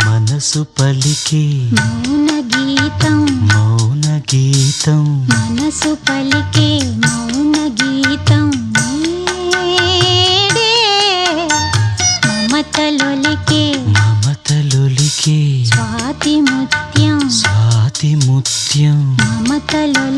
మనసు పలికే మౌన గీతం మనసు పలికే మౌన గీతం నేడే మమతలొలికే స్వాతి ముత్యం మమతలొలికే